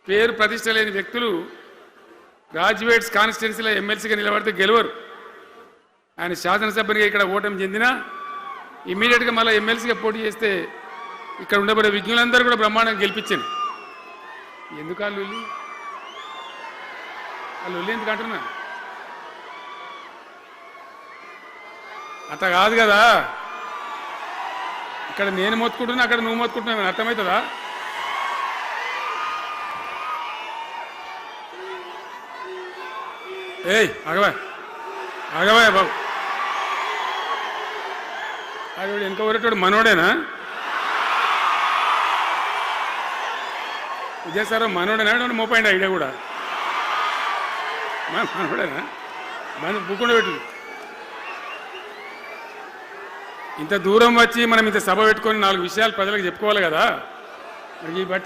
పేరు ప్రతిష్ట లేని వ్యక్తులు గ్రాడ్యుయేట్స్ కాన్స్టిట్యున్సీలో ఎమ్మెల్సీగా నిలబడితే గెలవరు. ఆయన శాసనసభ్యునిగా ఇక్కడ ఓటమి చెందినా ఇమ్మీడియట్గా మళ్ళీ ఎమ్మెల్సీగా పోటీ చేస్తే ఇక్కడ ఉండబడే విజ్ఞులందరూ కూడా బ్రహ్మాండంగా గెలిపించాను. ఎందుకు ఆ లొల్లి ఎందుకు అంటున్నా? అట్లా కాదు కదా, ఇక్కడ నేను మొత్తుకుంటున్నా, అక్కడ నువ్వు మొత్తుకుంటున్నావు, అర్థమవుతుందా? ఏయ్ ఆగవా బాబు, ఆవిడ వెనక ఊరేటోడు మనోడేనా? విజయసారావు మనోడేనా? మోపాయిండి ఐడియా కూడా మనోడేనా? బుక్కుండా పెట్టు. ఇంత దూరం వచ్చి మనం ఇంత సభ పెట్టుకొని 4 విషయాలు ప్రజలకు చెప్పుకోవాలి కదా. మరి ఈ బట్టి